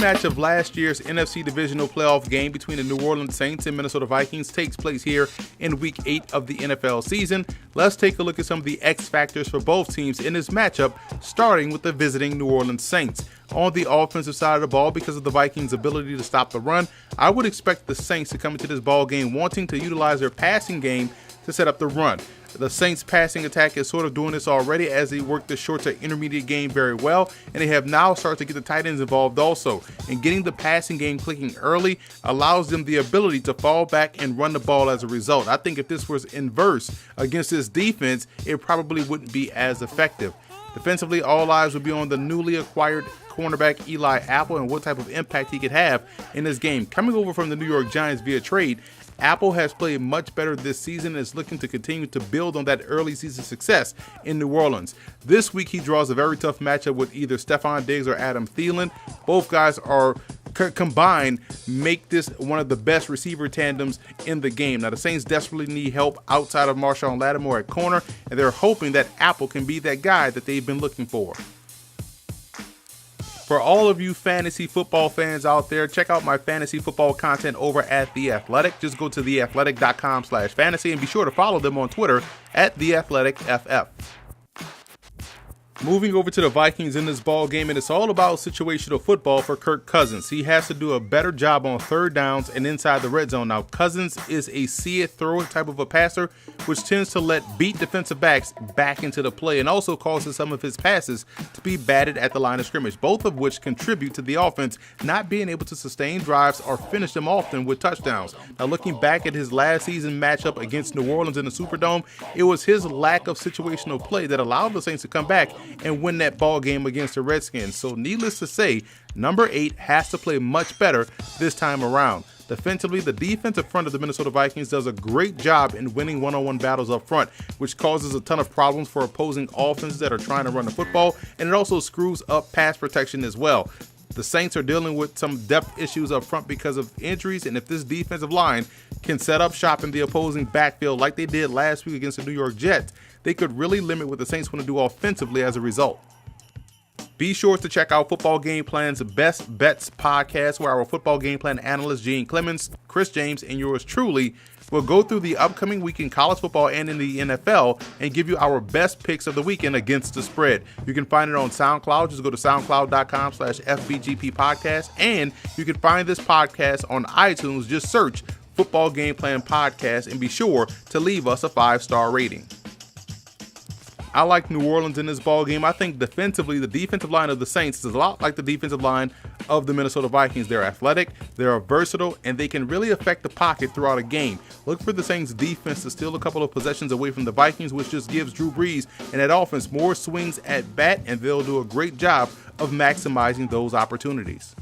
rematch of last year's NFC Divisional Playoff game between the New Orleans Saints and Minnesota Vikings takes place here in Week 8 of the NFL season. Let's take a look at some of the X factors for both teams in this matchup, starting with the visiting New Orleans Saints. On the offensive side of the ball, because of the Vikings' ability to stop the run, I would expect the Saints to come into this ball game wanting to utilize their passing game to set up the run. The Saints passing attack is sort of doing this already as they work the short to intermediate game very well, and they have now started to get the tight ends involved also. And getting the passing game clicking early allows them the ability to fall back and run the ball as a result. I think if this was inverse against this defense, it probably wouldn't be as effective. Defensively, all eyes will be on the newly acquired cornerback Eli Apple and what type of impact he could have in this game. Coming over from the New York Giants via trade, Apple has played much better this season and is looking to continue to build on that early season success in New Orleans. This week, he draws a very tough matchup with either Stephon Diggs or Adam Thielen. Both guys are combined make this one of the best receiver tandems in the game. Now, the Saints desperately need help outside of Marshawn Lattimore at corner, and they're hoping that Apple can be that guy that they've been looking for. For all of you fantasy football fans out there, check out my fantasy football content over at The Athletic. Just go to theathletic.com/fantasy and be sure to follow them on Twitter at TheAthleticFF. Moving over to the Vikings in this ball game, and it's all about situational football for Kirk Cousins. He has to do a better job on third downs and inside the red zone. Now, Cousins is a see it, throw it type of a passer, which tends to let beat defensive backs back into the play and also causes some of his passes to be batted at the line of scrimmage, both of which contribute to the offense not being able to sustain drives or finish them often with touchdowns. Now, looking back at his last season matchup against New Orleans in the Superdome, it was his lack of situational play that allowed the Saints to come back and win that ball game against the Redskins. So needless to say, number 8 has to play much better this time around. Defensively, the defensive front of the Minnesota Vikings does a great job in winning one-on-one battles up front, which causes a ton of problems for opposing offenses that are trying to run the football, and it also screws up pass protection as well. The Saints are dealing with some depth issues up front because of injuries, and if this defensive line can set up shop in the opposing backfield like they did last week against the New York Jets, they could really limit what the Saints want to do offensively as a result. Be sure to check out Football Game Plan's Best Bets podcast, where our football game plan analysts Gene Clemens, Chris James, and yours truly will go through the upcoming week in college football and in the NFL and give you our best picks of the weekend against the spread. You can find it on SoundCloud. Just go to soundcloud.com/FBGP podcast, and you can find this podcast on iTunes. Just search Football Game Plan Podcast and be sure to leave us a 5-star rating. I like New Orleans in this ball game. I think defensively, the defensive line of the Saints is a lot like the defensive line of the Minnesota Vikings. They're athletic, they're versatile, and they can really affect the pocket throughout a game. Look for the Saints defense to steal a couple of possessions away from the Vikings, which just gives Drew Brees and that offense more swings at bat, and they'll do a great job of maximizing those opportunities.